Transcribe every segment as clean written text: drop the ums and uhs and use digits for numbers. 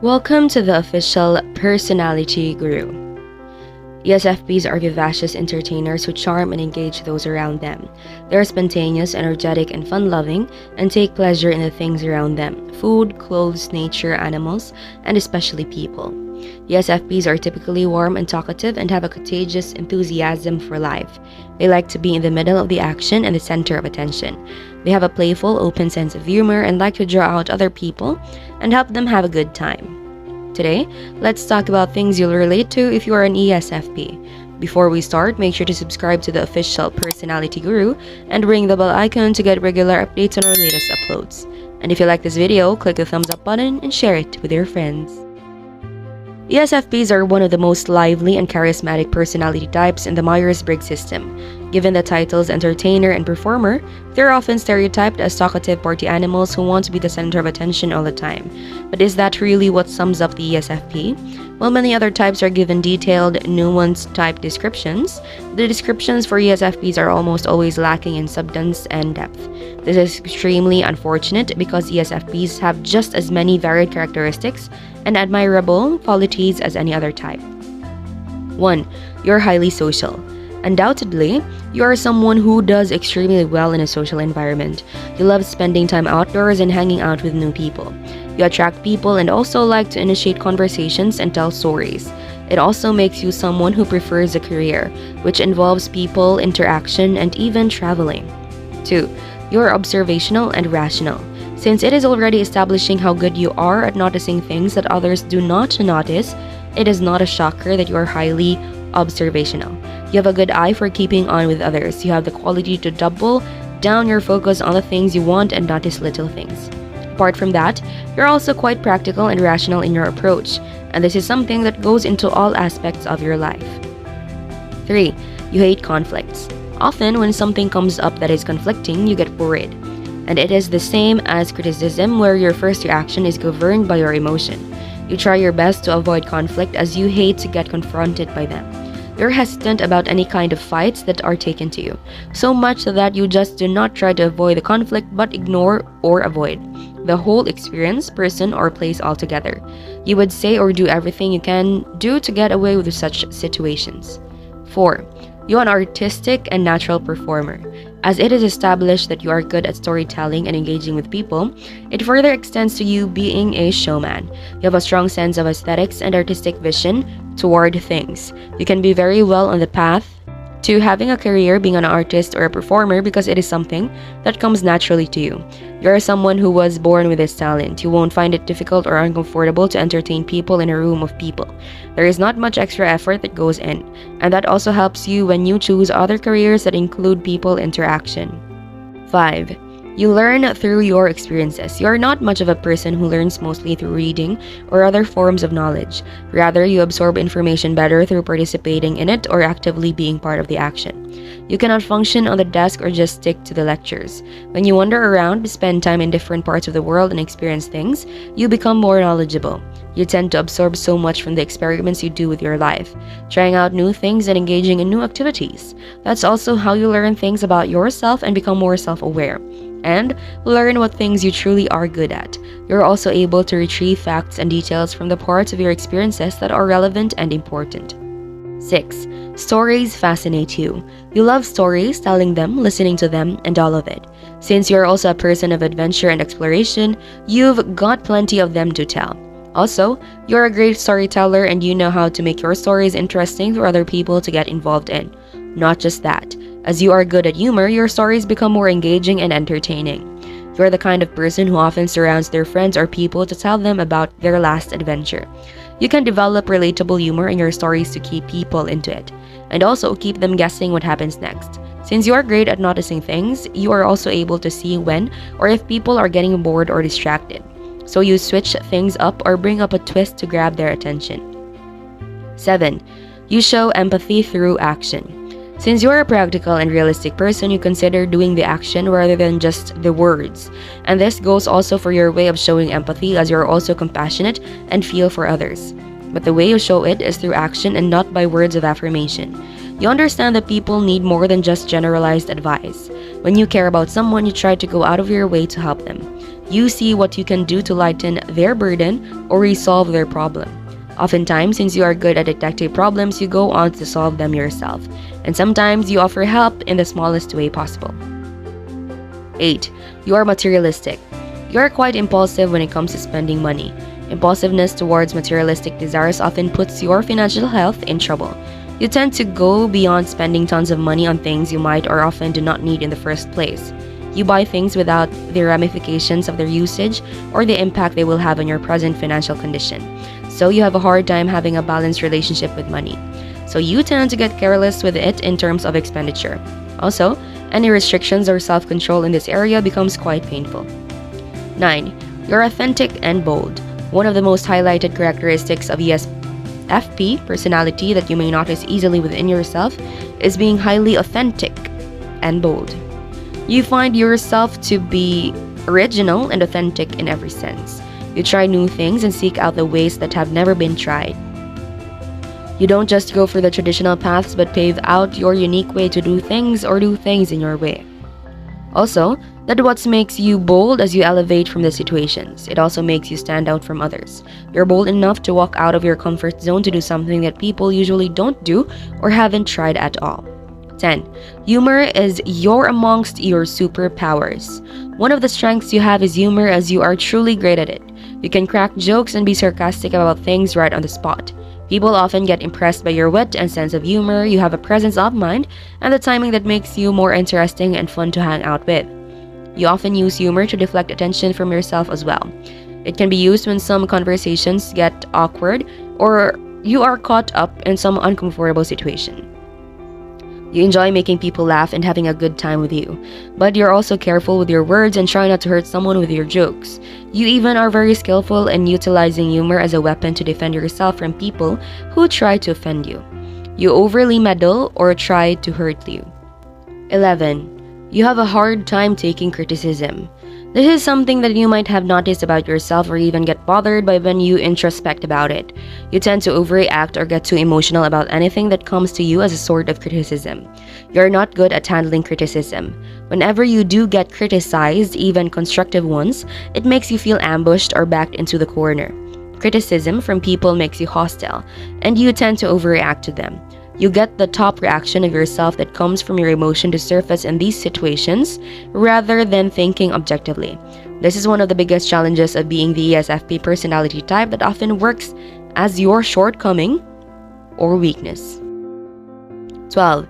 Welcome to the official Personality Guru. ESFPs are vivacious entertainers who charm and engage those around them. They are spontaneous, energetic, and fun-loving, and take pleasure in the things around them: food, clothes, nature, animals, and especially people. ESFPs are typically warm and talkative and have a contagious enthusiasm for life. They like to be in the middle of the action and the center of attention. They have a playful, open sense of humor and like to draw out other people and help them have a good time. Today, let's talk about things you'll relate to if you are an ESFP. Before we start, make sure to subscribe to the official Personality Guru and ring the bell icon to get regular updates on our latest uploads. And if you like this video, click the thumbs up button and share it with your friends. ESFPs are one of the most lively and charismatic personality types in the Myers-Briggs system. Given the titles entertainer and performer, they're often stereotyped as talkative party animals who want to be the center of attention all the time. But is that really what sums up the ESFP? While many other types are given detailed, nuanced type descriptions, the descriptions for ESFPs are almost always lacking in substance and depth. This is extremely unfortunate because ESFPs have just as many varied characteristics and admirable qualities as any other type. 1. You're highly social. Undoubtedly, you are someone who does extremely well in a social environment. You love spending time outdoors and hanging out with new people. You attract people and also like to initiate conversations and tell stories. It also makes you someone who prefers a career, which involves people, interaction, and even traveling. 2. You're observational and rational. Since it is already establishing how good you are at noticing things that others do not notice, it is not a shocker that you are highly observational. You have a good eye for keeping on with others. You have the quality to double down your focus on the things you want and notice little things. Apart from that, you're also quite practical and rational in your approach, and this is something that goes into all aspects of your life. 3. You hate conflicts. Often, when something comes up that is conflicting, you get worried. And it is the same as criticism, where your first reaction is governed by your emotion. You try your best to avoid conflict as you hate to get confronted by them. You're hesitant about any kind of fights that are taken to you, so much so that you just do not try to avoid the conflict but ignore or avoid the whole experience, person, or place altogether. You would say or do everything you can do to get away with such situations. 4. You are an artistic and natural performer. As it is established that you are good at storytelling and engaging with people, it further extends to you being a showman. You have a strong sense of aesthetics and artistic vision toward things. You can be very well on the path to having a career being an artist or a performer because it is something that comes naturally to you. You are someone who was born with this talent. You won't find it difficult or uncomfortable to entertain people in a room of people. There is not much extra effort that goes in, and that also helps you when you choose other careers that include people interaction. 5. You learn through your experiences. You are not much of a person who learns mostly through reading or other forms of knowledge. Rather, you absorb information better through participating in it or actively being part of the action. You cannot function on the desk or just stick to the lectures. When you wander around, spend time in different parts of the world and experience things, you become more knowledgeable. You tend to absorb so much from the experiments you do with your life, trying out new things and engaging in new activities. That's also how you learn things about yourself and become more self-aware, and learn what things you truly are good at. You're also able to retrieve facts and details from the parts of your experiences that are relevant and important. 6. Stories fascinate you. You love stories, telling them, listening to them, and all of it. Since you're also a person of adventure and exploration, you've got plenty of them to tell. Also, you're a great storyteller and you know how to make your stories interesting for other people to get involved in. Not just that, as you are good at humor, your stories become more engaging and entertaining. You're the kind of person who often surrounds their friends or people to tell them about their last adventure. You can develop relatable humor in your stories to keep people into it, and also keep them guessing what happens next. Since you are great at noticing things, you are also able to see when or if people are getting bored or distracted. So you switch things up or bring up a twist to grab their attention. 7. You show empathy through action. Since you're a practical and realistic person, you consider doing the action rather than just the words. And this goes also for your way of showing empathy, as you're also compassionate and feel for others. But the way you show it is through action and not by words of affirmation. You understand that people need more than just generalized advice. When you care about someone, you try to go out of your way to help them. You see what you can do to lighten their burden or resolve their problem. Oftentimes, since you are good at detecting problems, you go on to solve them yourself. And sometimes you offer help in the smallest way possible. 8. You are materialistic. You are quite impulsive when it comes to spending money. Impulsiveness towards materialistic desires often puts your financial health in trouble. You tend to go beyond spending tons of money on things you might or often do not need in the first place. You buy things without the ramifications of their usage or the impact they will have on your present financial condition. So you have a hard time having a balanced relationship with money. So you tend to get careless with it in terms of expenditure. Also, any restrictions or self-control in this area becomes quite painful. 9. You're authentic and bold. One of the most highlighted characteristics of ESFP personality that you may notice easily within yourself is being highly authentic and bold. You find yourself to be original and authentic in every sense. You try new things and seek out the ways that have never been tried. You don't just go for the traditional paths but pave out your unique way to do things or do things in your way. Also, that's what makes you bold as you elevate from the situations. It also makes you stand out from others. You're bold enough to walk out of your comfort zone to do something that people usually don't do or haven't tried at all. 10. Humor is amongst your superpowers. One of the strengths you have is humor, as you are truly great at it. You can crack jokes and be sarcastic about things right on the spot. People often get impressed by your wit and sense of humor. You have a presence of mind and the timing that makes you more interesting and fun to hang out with. You often use humor to deflect attention from yourself as well. It can be used when some conversations get awkward or you are caught up in some uncomfortable situation. You enjoy making people laugh and having a good time with you, but you're also careful with your words and try not to hurt someone with your jokes. You even are very skillful in utilizing humor as a weapon to defend yourself from people who try to offend you. You overly meddle or try to hurt you. 11. You have a hard time taking criticism. This is something that you might have noticed about yourself or even get bothered by when you introspect about it. You tend to overreact or get too emotional about anything that comes to you as a sort of criticism. You're not good at handling criticism. Whenever you do get criticized, even constructive ones, it makes you feel ambushed or backed into the corner. Criticism from people makes you hostile, and you tend to overreact to them. You get the top reaction of yourself that comes from your emotion to surface in these situations rather than thinking objectively. This is one of the biggest challenges of being the ESFP personality type that often works as your shortcoming or weakness. 12.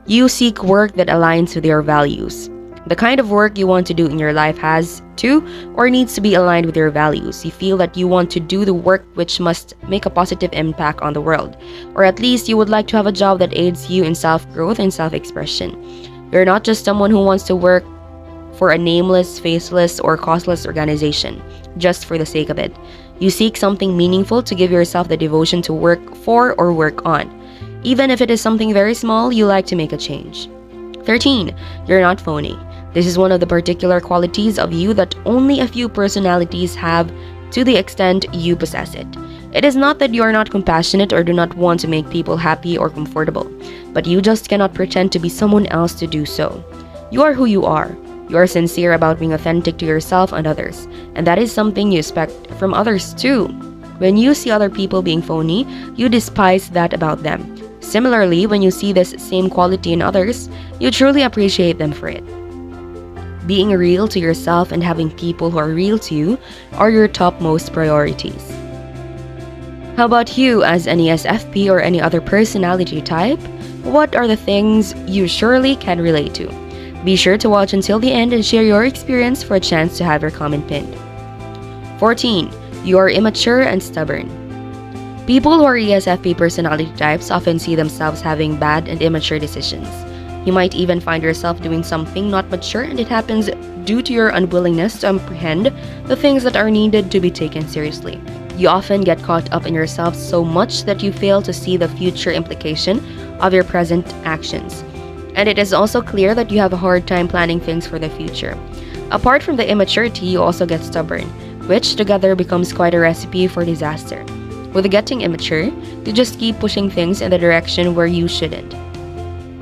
You seek work that aligns with your values. The kind of work you want to do in your life has to or needs to be aligned with your values. You feel that you want to do the work which must make a positive impact on the world, or at least you would like to have a job that aids you in self-growth and self-expression. You're not just someone who wants to work for a nameless, faceless, or causeless organization just for the sake of it. You seek something meaningful to give yourself the devotion to work for or work on. Even if it is something very small, you like to make a change. 13. You're not phony. This is one of the particular qualities of you that only a few personalities have to the extent you possess it. It is not that you are not compassionate or do not want to make people happy or comfortable, but you just cannot pretend to be someone else to do so. You are who you are. You are sincere about being authentic to yourself and others, and that is something you expect from others too. When you see other people being phony, you despise that about them. Similarly, when you see this same quality in others, you truly appreciate them for it. Being real to yourself and having people who are real to you are your topmost priorities. How about you as an ESFP or any other personality type? What are the things you surely can relate to? Be sure to watch until the end and share your experience for a chance to have your comment pinned. 14. You are immature and stubborn. People who are ESFP personality types often see themselves having bad and immature decisions. You might even find yourself doing something not mature, and it happens due to your unwillingness to apprehend the things that are needed to be taken seriously. You often get caught up in yourself so much that you fail to see the future implication of your present actions. And it is also clear that you have a hard time planning things for the future. Apart from the immaturity, you also get stubborn, which together becomes quite a recipe for disaster. With getting immature, you just keep pushing things in the direction where you shouldn't.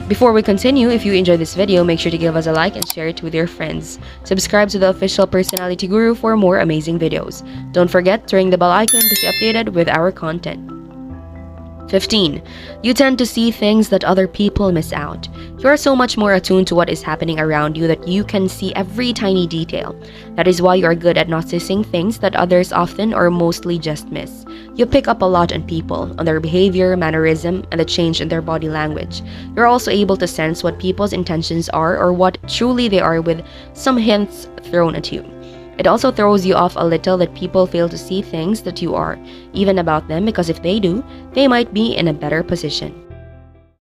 Before we continue, if you enjoyed this video, make sure to give us a like and share it with your friends. Subscribe to the official Personality Guru for more amazing videos. Don't forget to ring the bell icon to stay updated with our content. 15. You tend to see things that other people miss out. You are so much more attuned to what is happening around you that you can see every tiny detail. That is why you are good at noticing things that others often or mostly just miss. You pick up a lot on people, on their behavior, mannerism, and the change in their body language. You're also able to sense what people's intentions are or what truly they are with some hints thrown at you. It also throws you off a little that people fail to see things that you are, even about them, because if they do, they might be in a better position.